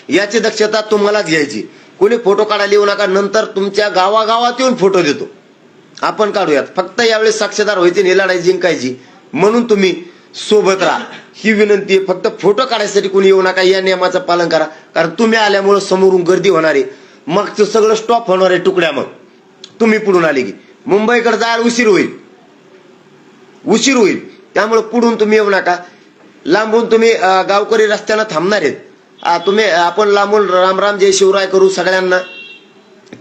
याची दक्षता तुम्हालाच घ्यायची. कोणी फोटो काढायला येऊ नका, नंतर तुमच्या गावागावात येऊन फोटो देतो, आपण काढूयात. फक्त यावेळेस साक्षीदार व्हायची, ही लढाई जिंकायची, म्हणून तुम्ही सोबत राहा, ही विनंती आहे. फक्त फोटो काढायसाठी कोणी येऊ नका, या नियमाचं पालन करा. कारण तुम्ही आल्यामुळे समोरून गर्दी होणार आहे, मग ते सगळं स्टॉप होणार आहे तुकड्या. मग तुम्ही पुढून आले की मुंबईकडे जायला उशीर होईल, त्यामुळे पुढून तुम्ही येऊ नका. लांबून तुम्ही गावकरी रस्त्यानं थांबणार आहेत, तुम्ही आपण लांबून राम राम जय शिवराय करू सगळ्यांना.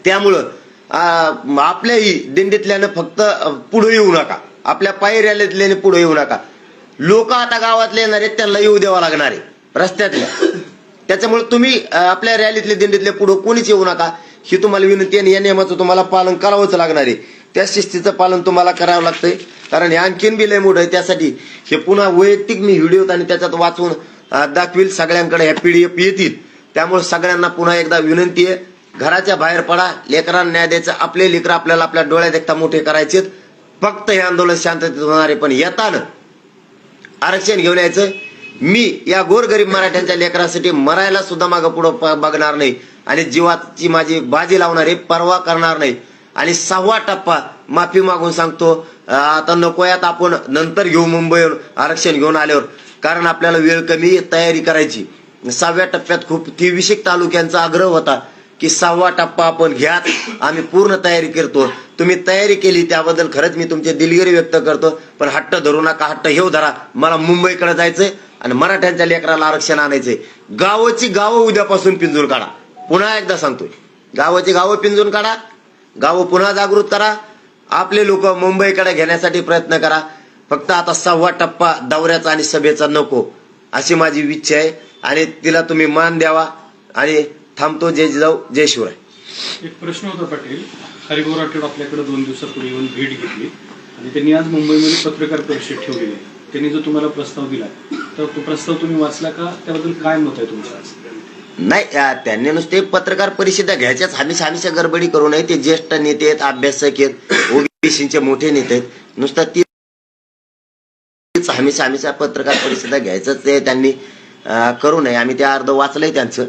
त्यामुळं आपल्याही दिंडीतल्यानं फक्त पुढे येऊ नका, आपल्या पायी रॅलीतल्याने पुढे येऊ नका. लोक आता गावातले येणार आहेत, त्यांना येऊ द्यावं लागणार आहे रस्त्यातल्या. त्याच्यामुळे तुम्ही आपल्या रॅलीतले दिंडीतले पुढे कोणीच येऊ नका, ही तुम्हाला विनंती आहे. या नियमाचं तुम्हाला पालन करावंच लागणार आहे. त्या शिस्तीचं पालन तुम्हाला करावं लागतंय, कारण हे आणखीन बी लय मोठं आहे. त्यासाठी हे पुन्हा वैयक्तिक मी व्हिडिओ आणि त्याच्यात वाचून दाखवील, सगळ्यांकडे ह्या PDF येतील. त्यामुळे सगळ्यांना पुन्हा एकदा विनंती आहे, घराच्या बाहेर पडा, लेकरांना न्याय द्यायचा. आपले लेकर आपल्याला आपल्या डोळ्यात देखता मोठे करायचे. फक्त हे आंदोलन शांततेत होणार आहे, पण येताना आरक्षण घेऊन यायचं. मी या गोरगरीब मराठ्यांच्या लेकरांसाठी मरायला सुद्धा मागं पुढं बघणार नाही आणि जीवाची माझी बाजी लावणार आहे, परवा करणार नाही. आणि 6वा टप्पा माफी मागून सांगतो, आता नको यात, आपण नंतर घेऊ मुंबईवर आरक्षण घेऊन आल्यावर, कारण आपल्याला वेळ कमी, तयारी करायची. 6व्या टप्प्यात खूप 23 तालुक्यांचा आग्रह होता की 6वा टप्पा आपण घ्या, आम्ही पूर्ण तयारी करतो. तुम्ही तयारी केली त्याबद्दल खरंच मी तुमची दिलगिरी व्यक्त करतो. पण हट्ट धरू नका, हट्ट हेव धरा. मला मुंबईकडे जायचंय आणि मराठ्यांच्या लेकराला आरक्षण आणायचंय. गावाची गावं उद्यापासून पिंजून काढा. पुन्हा एकदा सांगतोय, गावाची गावं पिंजून काढा, गावं पुन्हा जागृत करा. आपले लोक मुंबईकडे घेण्यासाठी प्रयत्न करा. फक्त आता 6वा टप्पा दौऱ्याचा आणि सभेचा नको, अशी माझी इच्छा आहे. आणि तिला तुम्ही मान द्यावा. आणि थांबतो. जय जिजाऊ, जय शिवराय. एक प्रश्न होता पाटील, हरिभाऊ राठोड आपल्याकडे 2 दिवसापूर्वी येऊन भेट घेतली आणि त्यांनी आज मुंबईमध्ये पत्रकार परिषद ठेवलेली आहे. त्यांनी जो तुम्हाला प्रस्ताव दिला, तर तो प्रस्ताव तुम्ही वाचला का? त्याबद्दल काय मत आहे तुमचं? नाही, त्यांनी नुसते पत्रकार परिषदा घ्यायच्याच हमेशा गडबडी करू नये. ते ज्येष्ठ नेते आहेत, अभ्यासक आहेत, ओबीसीचे मोठे नेते आहेत. नुसतं ती हमेशा पत्रकार परिषदा घ्यायचंच ते त्यांनी करू नये. आम्ही ते अर्ध वाचलंय, त्यांचं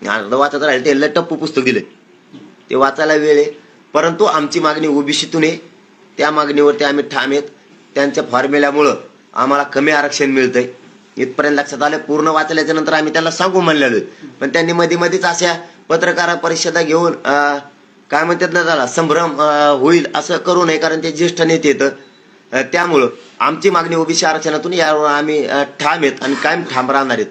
अर्ध वाचत राहील. ते टप्पू पुस्तक दिले, ते वाचायला वेळ आहे. परंतु आमची मागणी ओबीसीतून आहे, त्या मागणीवरती आम्ही ठाम आहेत. त्यांच्या फॉर्म्युल्यामुळं आम्हाला कमी आरक्षण मिळतंय, इथपर्यंत लक्षात आलं. पूर्ण वाचल्याच्या नंतर आम्ही त्यांना सांगू म्हणलेलो, पण त्यांनी मधीच अशा पत्रकार परिषदा घेऊन काय म्हणतात ना, त्याला संभ्रम होईल असं करू नये, कारण ते ज्येष्ठ नेते आहेत. त्यामुळं आमची मागणी ओबीसी आरक्षणातून यावर आम्ही ठाम आहेत आणि कायम ठाम राहणार आहेत.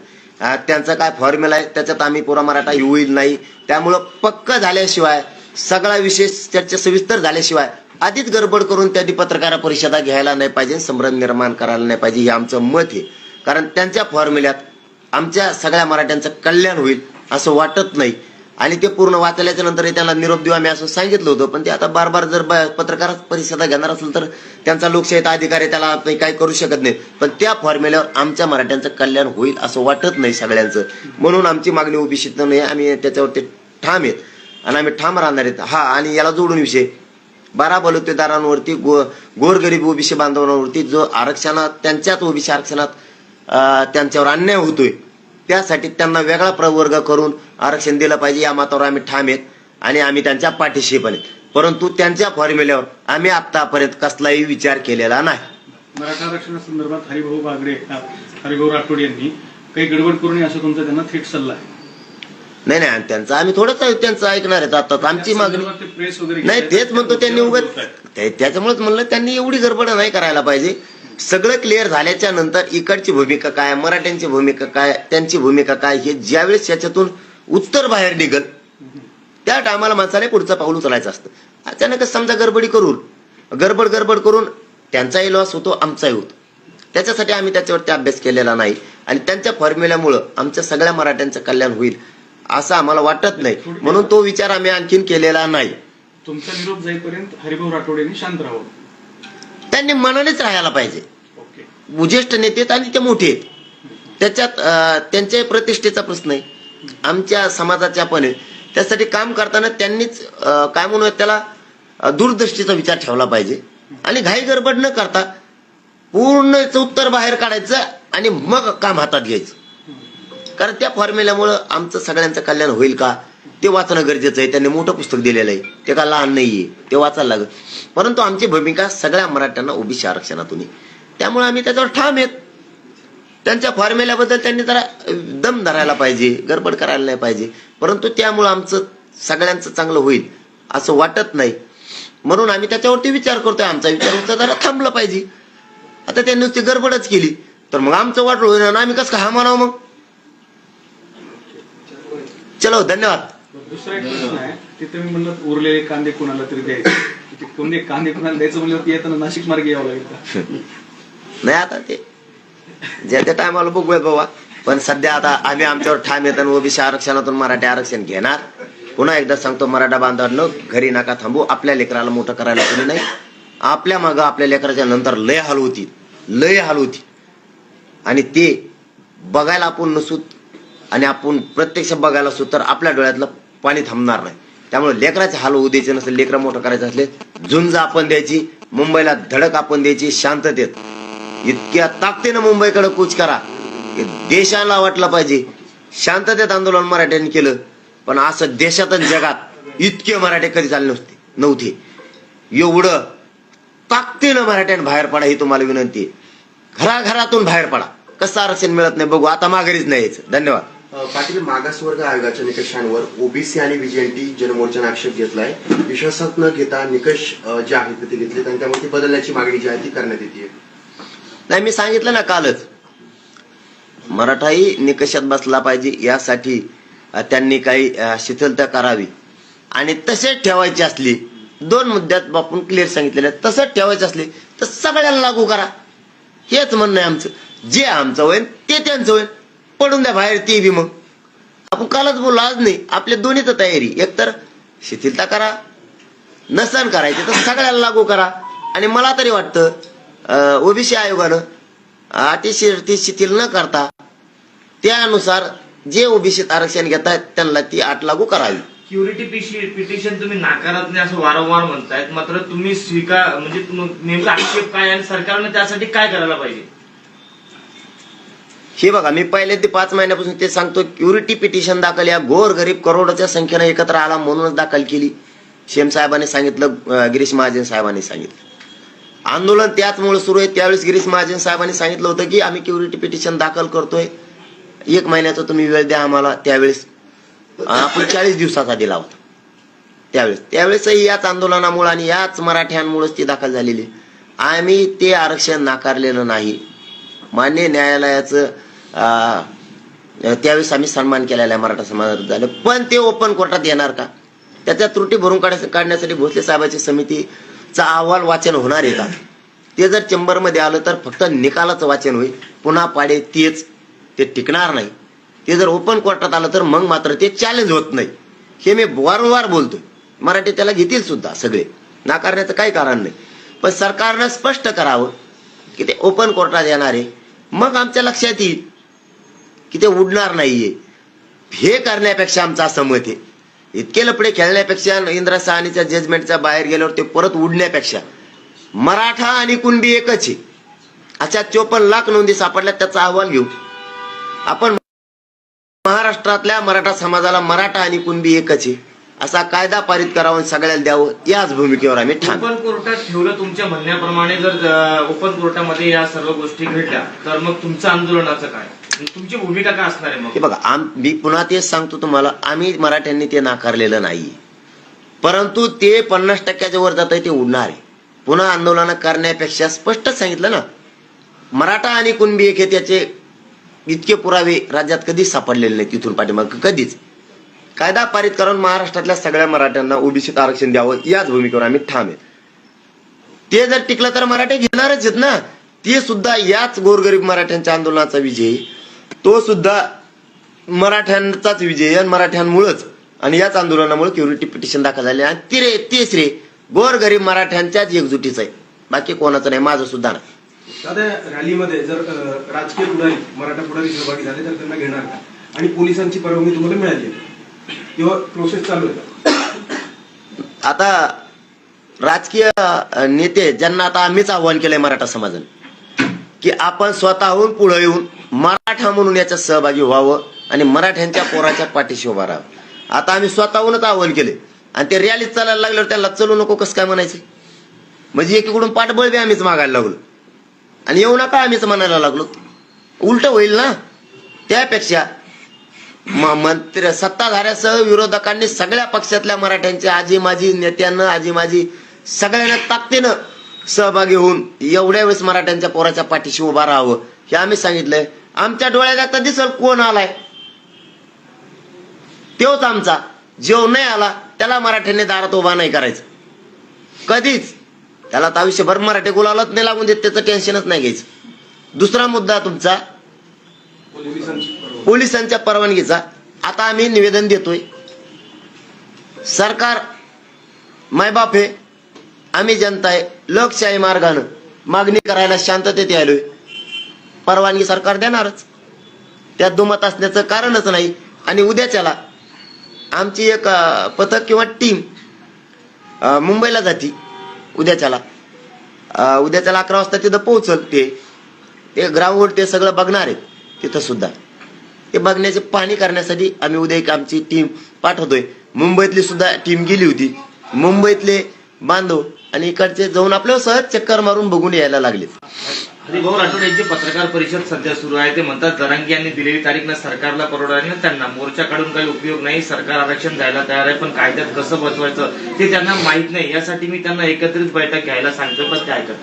त्यांचा काय फॉर्म्युला आहे त्याच्यात आम्ही पुरा मराठा होईल नाही. त्यामुळं पक्क झाल्याशिवाय, सगळा विषय चर्चा सविस्तर झाल्याशिवाय आधीच गडबड करून त्यांनी पत्रकार परिषदा घ्यायला नाही पाहिजे, संभ्रम निर्माण करायला नाही पाहिजे, हे आमचं मत आहे. कारण त्यांच्या फॉर्म्युल्यात आमच्या सगळ्या मराठ्यांचं कल्याण होईल असं वाटत नाही. आणि ते पूर्ण वाचल्याच्या नंतर त्यांना निरोप देऊ आम्ही असं सांगितलं होतं. पण ते आता बार जर पत्रकार परिषदा घेणार असेल तर त्यांचा लोकशाहीचा अधिकार आहे, त्याला आपण काही करू शकत नाही. पण त्या फॉर्म्युल्यावर आमच्या मराठ्यांचं कल्याण होईल असं वाटत नाही सगळ्यांचं. म्हणून आमची मागणी ओबीसीत नाही, आम्ही त्याच्यावरती ठाम आहेत आणि आम्ही ठाम राहणार आहेत. हा, आणि याला जोडून विषय 12 बलुतेदारांवरती, गोरगरीब ओबीसी बांधवांवरती जो आरक्षणात, त्यांच्याच ओबीसी आरक्षणात त्यांच्यावर अन्याय होतोय, त्यासाठी त्यांना वेगळा प्रवर्ग करून आरक्षण दिलं पाहिजे, या मतावर आम्ही ठाम आहेत आणि आम्ही त्यांच्या पाठीशी पण आहेत. परंतु त्यांच्या फॉर्म्युल्यावर आम्ही आतापर्यंत कसलाही विचार केलेला नाही. मराठा आरक्षणासंदर्भात हरिभाऊ राठोड यांनी काही गडबड करू नये असं तुमचा त्यांना थेट सल्ला आहे. नाही नाही, आणि त्यांचं आम्ही थोडंच त्यांचं ऐकणार आहेत. आता आमची मागणी संदर्भात ते प्रेस वगैरे नाही, घेतायत, तेच म्हणतो त्यांनी त्यावर उगाच बोलतायत. त्याच्यामुळेच म्हणलं त्यांनी एवढी गडबड नाही करायला पाहिजे. सगळं क्लिअर झाल्याच्या नंतर इकडची भूमिका काय, मराठ्यांची भूमिका काय, त्यांची भूमिका काय, हे ज्यावेळेस याच्यातून उत्तर बाहेर निघल त्या टायमाला माणसाने पुढचं पाऊल उचलायचं असतं. अचानकच समजा गडबड करून त्यांचाही लॉस होतो, आमचाही होतो. त्याच्यासाठी आम्ही त्याच्यावरती अभ्यास केलेला नाही आणि त्यांच्या फॉर्म्युल्यामुळं आमच्या सगळ्या मराठ्यांचं कल्याण होईल असं आम्हाला वाटत नाही, म्हणून तो विचार आम्ही आणखीन केलेला नाही. तुमचा निरोप जाईपर्यंत हरिभाऊ राठोड यांनी शांत राहावं. त्यांनी मनानेच राहायला पाहिजे. ओके. ज्येष्ठ नेते आहेत आणि ते मोठे आहेत, त्याच्यात त्यांच्या प्रतिष्ठेचा प्रश्न आहे, आमच्या समाजाच्या पण आहे. त्यासाठी काम करताना त्यांनीच काय म्हणूयात त्याला दूरदृष्टीचा विचार ठेवला पाहिजे आणि घाई गडबड न करता पूर्ण उत्तर बाहेर काढायचं आणि मग काम हातात घ्यायचं. कारण त्या फॉर्म्युल्यामुळं आमचं सगळ्यांचं कल्याण होईल का ते वाचणं गरजेचं आहे. त्यांनी मोठं पुस्तक दिलेलं आहे, ते का लहान नाहीये, ते वाचायला लागत. परंतु आमची भूमिका सगळ्या मराठ्यांना ओबीसी आरक्षणातून आहे, त्यामुळे आम्ही त्याच्यावर ठाम आहेत. त्यांच्या फॉर्म्युल्याबद्दल त्यांनी जरा दम धरायला पाहिजे, गडबड करायला नाही पाहिजे. परंतु त्यामुळं आमचं सगळ्यांचं चांगलं होईल असं वाटत नाही, म्हणून आम्ही त्याच्यावरती विचार करतोय. आमचा विचार होता जरा थांबला पाहिजे. आता त्यांनी नुसती गडबडच केली तर मग आमचं वाटलं होईल ना, आम्ही कसं काय हा म्हणावं मग. चलो, धन्यवाद. दुसरा एक प्रश्न आहे, तिथे मी म्हणलं उरलेले कांदे कोणाला तरी द्यायचे. कोणते कांदे कोणाला द्यायचं म्हणलं येताना नाशिक मार्गे यावं लागेल का? नाही, आता ते ज्या त्या टायमाला बघूया बाबा. पण सध्या आता आम्ही आमच्यावर ठाम येत आणि ओबीसी आरक्षणातून मराठी आरक्षण घेणार. पुन्हा एकदा सांगतो, मराठा बांधवांनो, घरी नका थांबू. आपल्या लेकराला मोठं करायला कोणी नाही. आपल्या मागं आपल्या लेकराच्या नंतर लय हाल होती आणि ते बघायला आपण नसू आणि आपण प्रत्यक्ष बघायला असू तर आपल्या डोळ्यातलं पाणी थांबणार नाही. त्यामुळे लेकराचे हाल होऊ द्यायचे नसेल, लेकरं मोठं करायचं असले झुंज आपण द्यायची, मुंबईला धडक आपण द्यायची, शांततेत इतक्या ताकदीनं मुंबईकडे कूच करा की देशाला वाटलं पाहिजे. शांततेत आंदोलन मराठ्यांनी केलं, पण असं देशात आणि जगात इतके मराठे कधी चालले नव्हते. एवढं ताकदीनं मराठ्यांनी बाहेर पडा ही तुम्हाला विनंती आहे. घराघरातून बाहेर पडा. कसं आरक्षण मिळत नाही बघू, आता माघारीच नाही यायचं. धन्यवाद. पाटील, मागासवर्ग आयोगाच्या निकषांवर ओबीसी आणि बीजेएनटी जनमोर्चाने आक्षेप घेतलाय. विश्वासात न घेता निकष जे आहेत ते घेतलेत आणि त्यामुळे ती बदलण्याची मागणी जी आहे ती करण्यात येते. नाही, मी सांगितलं ना कालच, मराठाही निकषात बसला पाहिजे यासाठी त्यांनी काही शिथिलता करावी आणि तसेच ठेवायची असली, 2 मुद्द्यात आपण क्लिअर सांगितलेलं आहे, तसंच ठेवायचं असले तर सगळ्यांना लागू करा. हेच म्हणणं आहे आमचं. जे आमचं होईल ते त्यांचं होईल, पडून द्या बाहेर ते बी. मग आपण कालच बोललो, आज नाही. आपल्या दोन्ही तर तयारी, एकतर शिथिलता करा, नसन करायचे तर सगळ्याला लागू करा. आणि मला तरी वाटतं ओबीसी आयोगानं अतिशय शिथिल न करता त्यानुसार जे ओबीसीत आरक्षण घेत आहेत त्यांना ती अट लागू करावी. क्युरिटी पिटिशन तुम्ही नाकारत नाही असं वारंवार म्हणतायत, मात्र तुम्ही म्हणजे नेमका आक्षेप काय आणि सरकारने त्यासाठी काय करायला पाहिजे? हे बघा, मी पहिले ते 5 महिन्यापासून ते सांगतो, क्युरिटी पिटिशन दाखल या गोरगरीब करोडोच्या संख्येनं एकत्र आला म्हणूनच दाखल केली. शेम साहेबांनी सांगितलं, गिरीश महाजन साहेबांनी सांगितलं. आंदोलन त्याचमुळे सुरू आहे. त्यावेळेस गिरीश महाजन साहेबांनी सांगितलं होतं की आम्ही क्युरिटी पिटिशन दाखल करतोय, 1 महिन्याचा तुम्ही वेळ द्या आम्हाला. त्यावेळेस आपण 40 दिवसाचा दिला होता. त्यावेळेसही याच आंदोलनामुळे आणि याच मराठ्यांमुळेच ती दाखल झालेली. आम्ही ते आरक्षण नाकारलेलं नाही. मान्य न्यायालयाचं त्यावेळेस आम्ही सन्मान केलेला आहे, मराठा समाजात झालं. पण ते ओपन कोर्टात येणार का? त्याच्या त्रुटी भरून काढण्यासाठी भोसले साहेबांची समितीचा अहवाल वाचन होणार आहे का? ते जर चेंबरमध्ये आलं तर फक्त निकालाचं वाचन होईल, पुन्हा पाडे तेच, ते टिकणार नाही. ते जर ओपन कोर्टात आलं तर मग मात्र ते चॅलेंज होत नाही. हे मी वारंवार बोलतोय. मराठी त्याला घेतील सुद्धा, सगळे नाकारण्याचं काही कारण नाही. पण सरकारनं स्पष्ट करावं की ते ओपन कोर्टात येणार आहे, मग आमच्या लक्षात येईल की ते उडणार नाहीये. हे करण्यापेक्षा आमचं असं मत आहे, इतके लपडे खेळण्यापेक्षा, इंदिरा साहनीच्या जजमेंटच्या बाहेर गेल्यावर ते परत उडण्यापेक्षा मराठा आणि कुणबी एकच आहे. अशा 54 लाख नोंदी सापडल्या, त्याचा अहवाल घेऊ आपण. महाराष्ट्रातल्या मराठा समाजाला मराठा आणि कुणबी एकच आहे असा कायदा पारित करावा, सगळ्याला द्यावं, याच भूमिकेवर आम्ही ठाम. ओपन कोर्टात ठेवलं तुमच्या म्हणण्याप्रमाणे, जर ओपन कोर्टामध्ये या सर्व गोष्टी घडल्या तर मग तुमचं आंदोलनाचं काय? तुमची भूमिका काय असणार आहे हे मग? बघा, मी पुन्हा तेच सांगतो तुम्हाला, आम्ही मराठ्यांनी ते नाकारलेलं नाही, परंतु ते 50% वर जात आहे, ते उडणार आहे. पुन्हा आंदोलन करण्यापेक्षा स्पष्ट सांगितलं ना, मराठा आणि कुणबी एक आहे, त्याचे इतके पुरावे राज्यात कधीच सापडलेले नाही. तिथून पाठीमाग कधीच कायदा पारित करून महाराष्ट्रातल्या सगळ्या मराठ्यांना ओबीसीत आरक्षण द्यावं, याच भूमिकेवर आम्ही ठाम आहे. ते जर टिकलं तर मराठे घेणारच आहेत ना. ते सुद्धा याच गोरगरीब मराठ्यांच्या आंदोलनाचा विजय, तो सुद्धा मराठ्यांचाच विजय, आणि मराठ्यांमुळेच आणि याच आंदोलनामुळे क्युरिटी पिटिशन दाखल झाले. आणि तिसरे गोरगरीब मराठ्यांच्याच एकजुटीच आहे, बाकी कोणाचं नाही, माझं सुद्धा नाही. आता रॅलीमध्ये जर राजकीय पुढारी मराठा पुढारी सहभागी झाले तर त्यांना घेणार का? आणि पोलिसांची परवानगी तुम्हाला मिळाली किंवा प्रोसेस चालू आहे? आता राजकीय नेते ज्यांना आता आम्हीच आव्हान केलंय मराठा समाजाने, की आपण स्वतःहून पुढे येऊन मराठा म्हणून याच्यात सहभागी व्हावं आणि मराठ्यांच्या पोराच्या पाठीशी उभा राहावं. आता आम्ही स्वतःहूनच आव्हान केले, आणि ते रॅलीत चालायला लागल्यावर त्यांना चलू नको कसं काय म्हणायचं? म्हणजे एकीकडून पाठबळ बी आम्हीच मागायला लागलो, आणि येऊ नका आम्हीच म्हणायला लागलो. उलट होईल ना. त्यापेक्षा मंत्री सत्ताधाऱ्यासह विरोधकांनी सगळ्या पक्षातल्या मराठ्यांच्या आजी माजी नेत्यांना, आजी माजी सगळ्यांना ताकदीनं सहभागी होऊन एवढ्या वेळेस मराठ्यांच्या पोराच्या पाठीशी उभा राहावं, हे आम्ही सांगितलंय. आमच्या डोळ्यात आता दिसल कोण आलाय, तोच आमचा. जो नाही आला त्याला मराठ्यांनी दारात उभा नाही करायचं कधीच. त्याला तर आयुष्यभर मराठी गुलालाच नाही लागून देत, त्याचं टेन्शनच नाही घ्यायचं. दुसरा मुद्दा तुमचा पोलिसांच्या परवानगीचा. आता आम्ही निवेदन देतोय, सरकार मायबाप आहे, आम्ही जनता आहे, लोकशाही मार्गानं मागणी करायला शांततेत आलोय. परवानगी सरकार देणारच, त्यात दुमत असण्याचं कारणच नाही. आणि उद्याच्याला आमची एक पथक किंवा टीम मुंबईला जाती. उद्याच्याला 11 वाजता तिथं पोहोचल. ते ग्राउंड ते सगळं बघणार आहे. तिथं सुद्धा ते बघण्याची पाहणी करण्यासाठी आम्ही उद्या एक आमची टीम पाठवतोय. मुंबईतली सुद्धा टीम गेली होती. मुंबईतले बांधव आणि इकडचे जाऊन आपल्याला सहज चक्कर मारून बघून यायला लागले. हरिभाऊ राठोड यांची पत्रकार परिषद सध्या सुरू आहे. ते म्हणतात जरांगे यांनी दिलेली तारीख ना सरकारला परवडणार ना त्यांना, मोर्चा काढून काही उपयोग नाही, सरकार आरक्षण द्यायला तयार आहे, पण कायद्यात कसं बसवायचं ते त्यांना माहित नाही. यासाठी मी त्यांना एकत्रित बैठक घ्यायला सांगतो, पण ते ऐकत.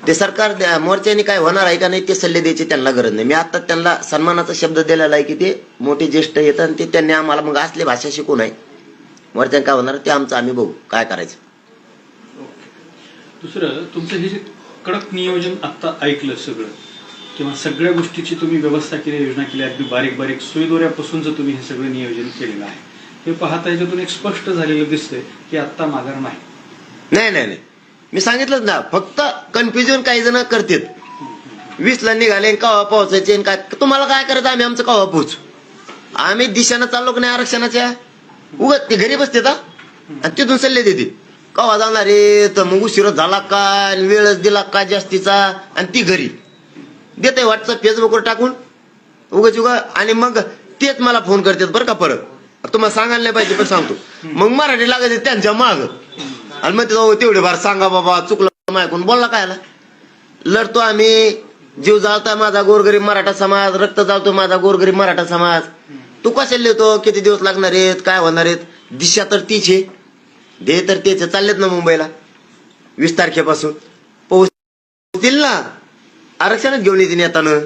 ते सरकार मोर्चाने काय होणार आहे का नाही ते सल्ले द्यायची त्यांना गरज नाही. मी आता त्यांना सन्मानाचा शब्द दिलेला आहे की ते मोठे ज्येष्ठ येतात आणि ते त्यांनी आम्हाला मग असले भाषा शिकून आहे. मोर्चाने काय होणार ते आमचं आम्ही बघू काय करायचं. दुसरं तुमचं हे जे कडक नियोजन आता ऐकलं सगळं, किंवा सगळ्या गोष्टीची तुम्ही व्यवस्था केली, योजना केली, अगदी बारीक बारीक सुईदोऱ्यापासून जर तुम्ही हे सगळं नियोजन केलेलं आहे, हे पाहता याच्यातून एक स्पष्ट झालेलं दिसतंय की आता माघार नाही. नाही नाही नाही, मी सांगितलंच ना, फक्त कन्फ्युजन काही जण करतात. 20ला निघाले कवा पोहोचायचे, काय तुम्हाला काय करायचं, आम्ही आमचं कवा पोहोचू. आम्ही दिशानं चाललो की नाही आरक्षणाच्या, उगत ते घरी बसते आणि तिथून सल्ले देतील कवा जाणार रे, तर मग उशीर झाला काय, वेळच दिला काय जास्तीचा, आणि ती घरी देते व्हॉट्सअप फेसबुकवर टाकून उगाच उगा. आणि मग तेच मला फोन करतात बरं का, परत तुम्हाला सांगायला नाही पाहिजे पण सांगतो. मग मराठी लागायचे त्यांच्या माग, आणि मग तेवढे बार सांगा बाबा चुकलं मायकून बोलला काय लढतो आम्ही. जीव जाळतोय माझा गोरगरीब मराठा समाज, रक्त जाळतो माझा गोरगरीब मराठा समाज. तू कशाला लिहितो, किती दिवस लागणार आहेत, काय होणार आहेत. दिशा तर तीच आहे, ध्येय तर तेच चाललेत ना. मुंबईला 20 तारखेपासून पोहोचतील ना, आरक्षणच घेऊन येते येताना.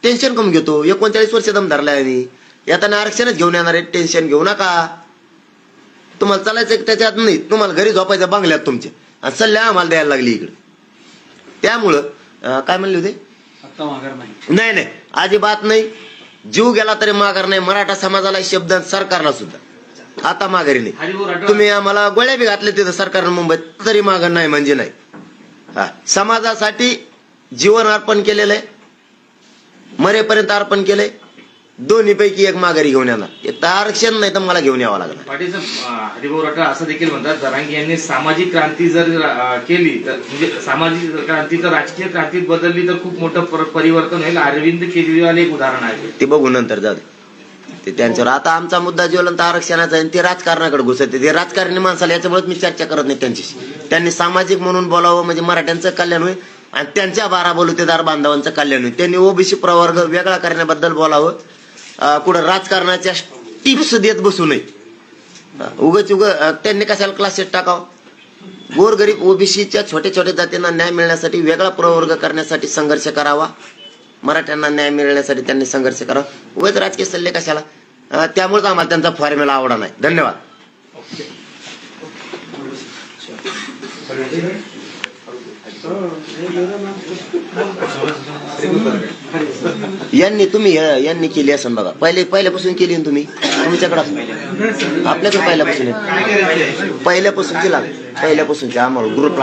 टेन्शन कमी घेतो, 39 वर्ष दम धरलाय आम्ही, येताना आरक्षणच घेऊन येणार आहे. टेन्शन घेऊ नका. तुम्हाला चालायचं त्याच्यात नाही, तुम्हाला घरी झोपायचं बंगल्यात तुमच्या, आणि सल्ले आम्हाला द्यायला लागली इकडे. त्यामुळं काय म्हणले होते, आता माघार नाही. नाही नाही, अजिबात नाही. जीव गेला तरी माघार नाही. मराठा समाजाला शब्द, सरकारला सुद्धा आता माघारी नाही. हरिभाऊ राठोड तुम्ही आम्हाला गोळ्या बी घातल्या तिथं सरकारनं मुंबईत, तरी माघार नाही म्हणजे नाही. हा, समाजासाठी जीवन अर्पण केलेलं आहे, मरेपर्यंत अर्पण केलंय. दोन्ही पैकी एक माघारी घेऊन येणार. एक तर आरक्षण नाही तर मला घेऊन यावं लागणार. पाटील साहेब, हरिभाऊ राठोड असं देखील म्हणतात जरांगे यांनी सामाजिक क्रांती जर केली तर, म्हणजे सामाजिक क्रांती तर राजकीय क्रांतीत बदलली तर खूप मोठं परिवर्तन होईल. अरविंद केजरीवाल एक उदाहरण आहे. ते बघू नंतर, जाऊ दे ते त्यांच्यावर. आता आमचा मुद्दा ज्वलंत आरक्षणाचा आहे, ते राजकारणाकडे घुसते. ते राजकारणी माणसाला याच्यामुळे मी चर्चा करत नाही त्यांच्याशी. त्यांनी सामाजिक म्हणून बोलावं म्हणजे मराठ्यांचं कल्याण होईल. आणि त्यांच्या 12 बलुतेदार बांधवांचं कल्याण होईल. त्यांनी ओबीसी प्रवर्ग वेगळा करण्याबद्दल बोलावं, कुठं राजकारणाच्या टिप्स देत बसू नये. उगच त्यांनी कशाला क्लासेस टाकावं. गोरगरीब ओबीसीच्या छोट्या छोट्या जातींना न्याय मिळण्यासाठी वेगळा प्रवर्ग करण्यासाठी संघर्ष करावा. मराठ्यांना न्याय मिळण्यासाठी त्यांनी संघर्ष करावा. उगाच राजकीय सल्ले कशाला. त्यामुळेच आम्हाला त्यांचा फॉर्म्युला आवडा नाही. धन्यवाद. यांनी केली असं बघा. पहिल्यापासून केली ना तुम्ही. तुमच्याकडे आपल्याकडे पहिल्यापासून पहिल्यापासूनची आम्हाला ग्रुप